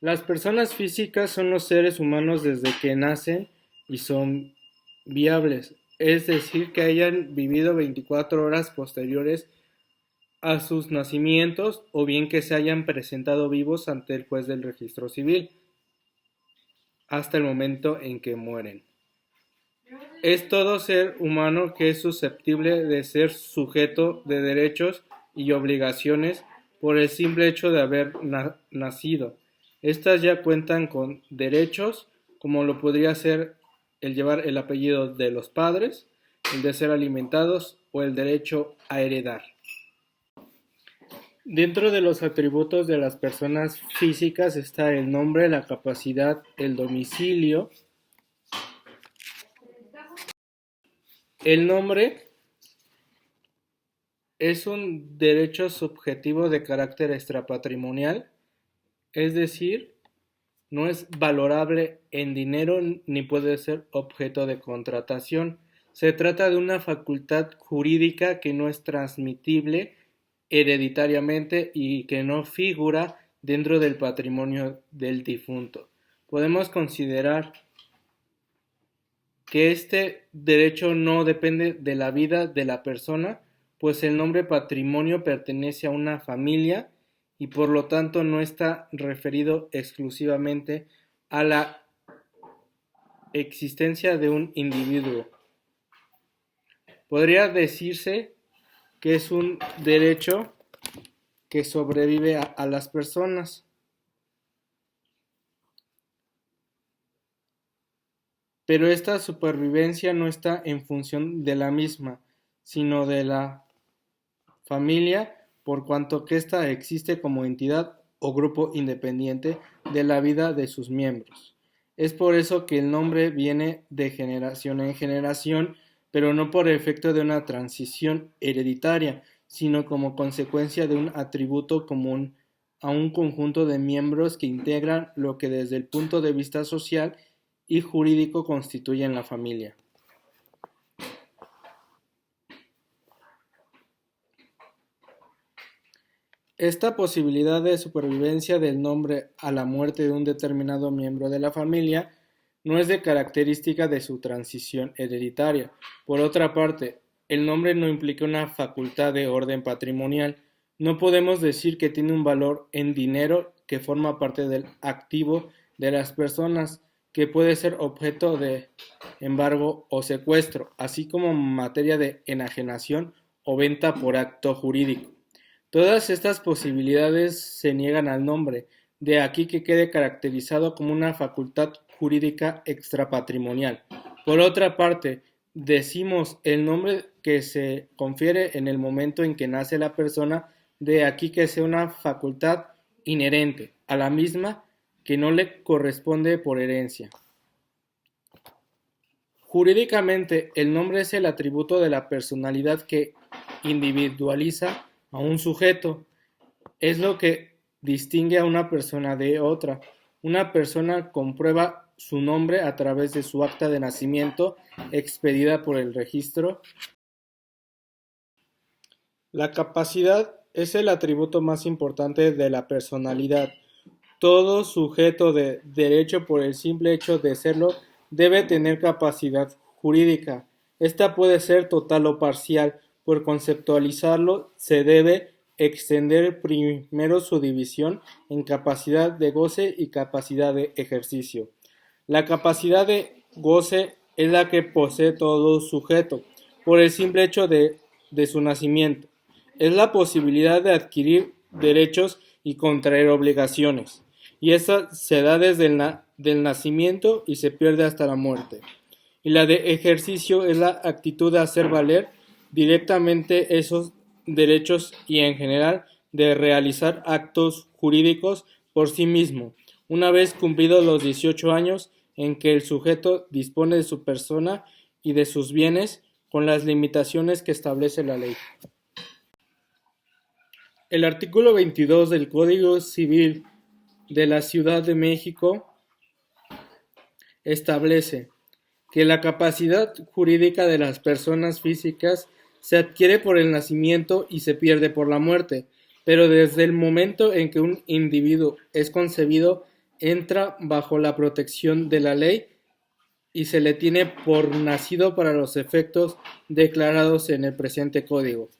Las personas físicas son los seres humanos desde que nacen y son viables, es decir, que hayan vivido 24 horas posteriores a sus nacimientos o bien que se hayan presentado vivos ante el juez del registro civil hasta el momento en que mueren. Es todo ser humano que es susceptible de ser sujeto de derechos y obligaciones por el simple hecho de haber nacido. Estas ya cuentan con derechos, como lo podría ser el llevar el apellido de los padres, el de ser alimentados o el derecho a heredar. Dentro de los atributos de las personas físicas está el nombre, la capacidad, el domicilio. El nombre es un derecho subjetivo de carácter extrapatrimonial, es decir, no es valorable en dinero ni puede ser objeto de contratación. Se trata de una facultad jurídica que no es transmitible hereditariamente y que no figura dentro del patrimonio del difunto. Podemos considerar que este derecho no depende de la vida de la persona, pues el nombre patrimonio pertenece a una familia y por lo tanto no está referido exclusivamente a la existencia de un individuo. Podría decirse que es un derecho que sobrevive a las personas, pero esta supervivencia no está en función de la misma, sino de la familia, por cuanto que ésta existe como entidad o grupo independiente de la vida de sus miembros. Es por eso que el nombre viene de generación en generación, pero no por efecto de una transición hereditaria, sino como consecuencia de un atributo común a un conjunto de miembros que integran lo que desde el punto de vista social y jurídico constituyen la familia. Esta posibilidad de supervivencia del nombre a la muerte de un determinado miembro de la familia no es de característica de su transición hereditaria. Por otra parte, el nombre no implica una facultad de orden patrimonial. No podemos decir que tiene un valor en dinero que forma parte del activo de las personas, que puede ser objeto de embargo o secuestro, así como materia de enajenación o venta por acto jurídico. Todas estas posibilidades se niegan al nombre, de aquí que quede caracterizado como una facultad jurídica extrapatrimonial. Por otra parte, decimos el nombre que se confiere en el momento en que nace la persona, de aquí que sea una facultad inherente a la misma que no le corresponde por herencia. Jurídicamente, el nombre es el atributo de la personalidad que individualiza a un sujeto. Es lo que distingue a una persona de otra. Una persona comprueba su nombre a través de su acta de nacimiento expedida por el registro. La capacidad es el atributo más importante de la personalidad. Todo sujeto de derecho, por el simple hecho de serlo, debe tener capacidad jurídica. Esta puede ser total o parcial. Por conceptualizarlo, se debe extender primero su división en capacidad de goce y capacidad de ejercicio. La capacidad de goce es la que posee todo sujeto, por el simple hecho de su nacimiento. Es la posibilidad de adquirir derechos y contraer obligaciones, y esta se da desde del nacimiento y se pierde hasta la muerte. Y la de ejercicio es la actitud de hacer valer directamente esos derechos y en general de realizar actos jurídicos por sí mismo, una vez cumplidos los 18 años en que el sujeto dispone de su persona y de sus bienes con las limitaciones que establece la ley. El artículo 22 del Código Civil de la Ciudad de México establece que la capacidad jurídica de las personas físicas se adquiere por el nacimiento y se pierde por la muerte, pero desde el momento en que un individuo es concebido, entra bajo la protección de la ley y se le tiene por nacido para los efectos declarados en el presente código.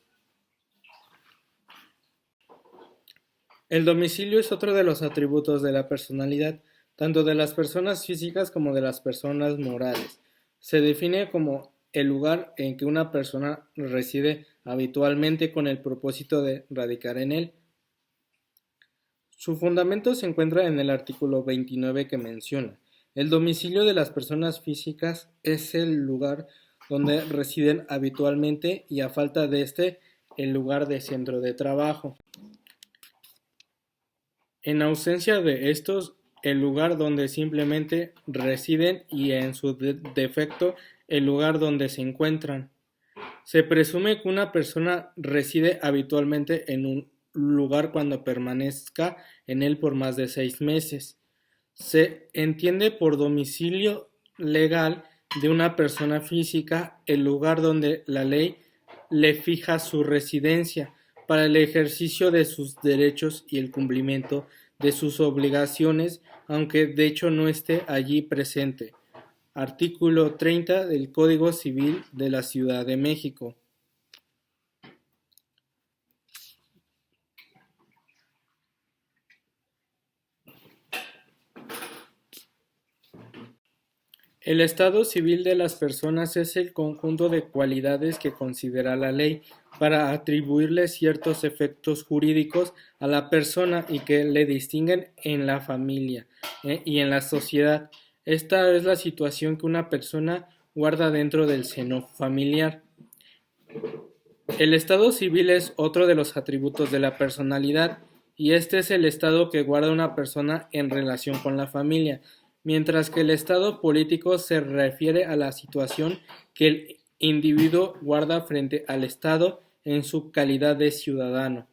El domicilio es otro de los atributos de la personalidad, tanto de las personas físicas como de las personas morales. Se define como el lugar en que una persona reside habitualmente con el propósito de radicar en él. Su fundamento se encuentra en el artículo 29 que menciona: el domicilio de las personas físicas es el lugar donde residen habitualmente y, a falta de este, el lugar de centro de trabajo. En ausencia de estos, el lugar donde simplemente residen y, en su defecto, el lugar donde se encuentran. Se presume que una persona reside habitualmente en un lugar cuando permanezca en él por más de 6 meses. Se entiende por domicilio legal de una persona física el lugar donde la ley le fija su residencia para el ejercicio de sus derechos y el cumplimiento de sus obligaciones, aunque de hecho no esté allí presente. Artículo 30 del Código Civil de la Ciudad de México. El estado civil de las personas es el conjunto de cualidades que considera la ley para atribuirle ciertos efectos jurídicos a la persona y que le distinguen en la familia y en la sociedad. Esta es la situación que una persona guarda dentro del seno familiar. El estado civil es otro de los atributos de la personalidad, y este es el estado que guarda una persona en relación con la familia, mientras que el estado político se refiere a la situación que el individuo guarda frente al Estado en su calidad de ciudadano.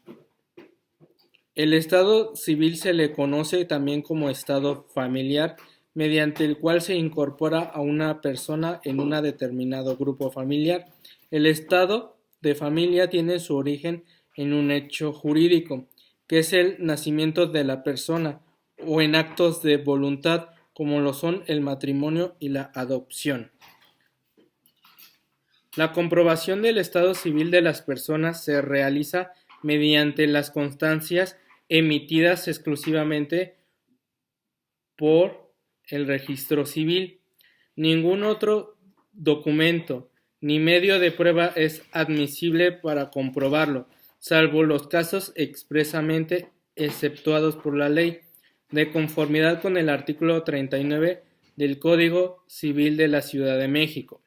El estado civil se le conoce también como estado familiar, mediante el cual se incorpora a una persona en un determinado grupo familiar. El estado de familia tiene su origen en un hecho jurídico, que es el nacimiento de la persona, o en actos de voluntad, como lo son el matrimonio y la adopción. La comprobación del estado civil de las personas se realiza mediante las constancias emitidas exclusivamente por el registro civil. Ningún otro documento ni medio de prueba es admisible para comprobarlo, salvo los casos expresamente exceptuados por la ley, de conformidad con el artículo 39 del Código Civil de la Ciudad de México.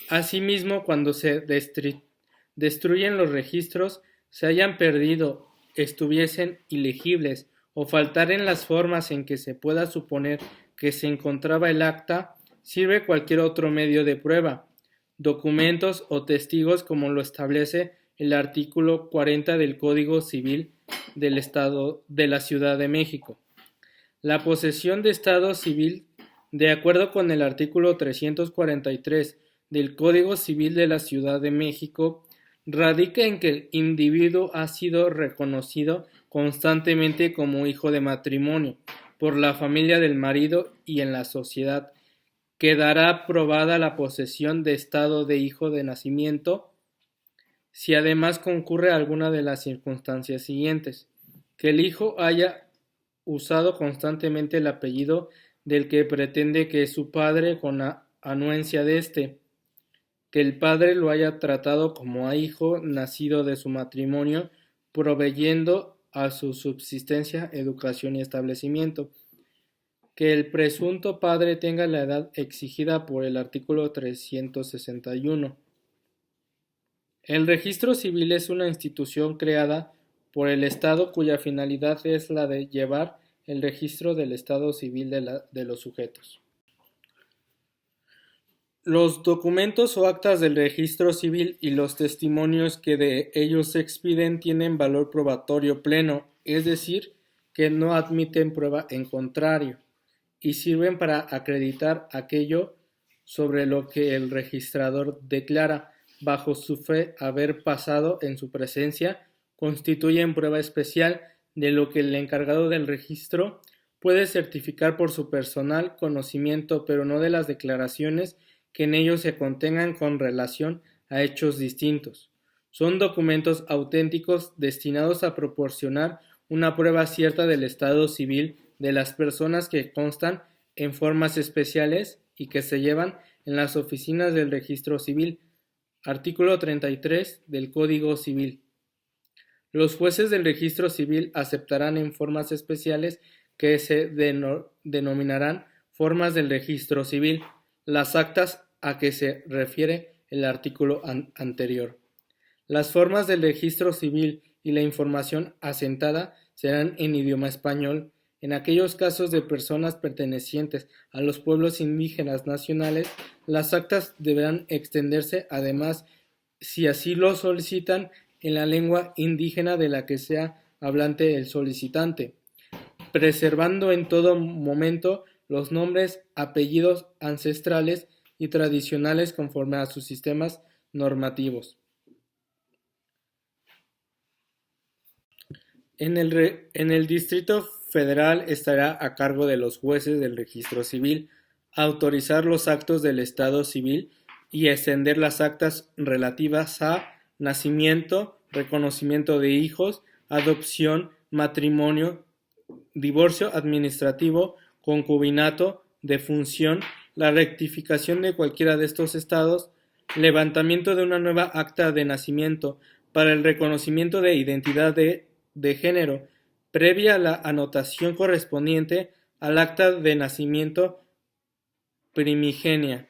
Asimismo, cuando se destruyen los registros, se hayan perdido, estuviesen ilegibles o faltaren las formas en que se pueda suponer que se encontraba el acta, sirve cualquier otro medio de prueba, documentos o testigos, como lo establece el artículo 40 del Código Civil del Estado de la Ciudad de México. La posesión de estado civil, de acuerdo con el artículo 343 del Código Civil de la Ciudad de México, radica en que el individuo ha sido reconocido constantemente como hijo de matrimonio por la familia del marido, y en la sociedad quedará probada la posesión de estado de hijo de nacimiento si además concurre alguna de las circunstancias siguientes: que el hijo haya usado constantemente el apellido del que pretende que es su padre con anuencia de éste, que el padre lo haya tratado como a hijo nacido de su matrimonio, proveyendo a su subsistencia, educación y establecimiento, que el presunto padre tenga la edad exigida por el artículo 361. El registro civil es una institución creada por el Estado cuya finalidad es la de llevar el registro del estado civil de los sujetos. Los documentos o actas del registro civil y los testimonios que de ellos se expiden tienen valor probatorio pleno, es decir, que no admiten prueba en contrario, y sirven para acreditar aquello sobre lo que el registrador declara, bajo su fe, haber pasado en su presencia, constituyen prueba especial de lo que el encargado del registro puede certificar por su personal conocimiento, pero no de las declaraciones que en ellos se contengan con relación a hechos distintos. Son documentos auténticos destinados a proporcionar una prueba cierta del estado civil de las personas que constan en formas especiales y que se llevan en las oficinas del Registro Civil. Artículo 33 del Código Civil. Los jueces del Registro Civil aceptarán en formas especiales que se denominarán formas del Registro Civil las actas a que se refiere el artículo anterior. Las formas del Registro Civil y la información asentada serán en idioma español. En aquellos casos de personas pertenecientes a los pueblos indígenas nacionales, las actas deberán extenderse, además, si así lo solicitan, en la lengua indígena de la que sea hablante el solicitante, preservando en todo momento los nombres, apellidos ancestrales y tradicionales conforme a sus sistemas normativos. En el Distrito Federal estará a cargo de los jueces del Registro Civil autorizar los actos del Estado civil y extender las actas relativas a nacimiento, reconocimiento de hijos, adopción, matrimonio, divorcio administrativo, concubinato, defunción, la rectificación de cualquiera de estos estados, levantamiento de una nueva acta de nacimiento para el reconocimiento de identidad de género, previa a la anotación correspondiente al acta de nacimiento primigenia.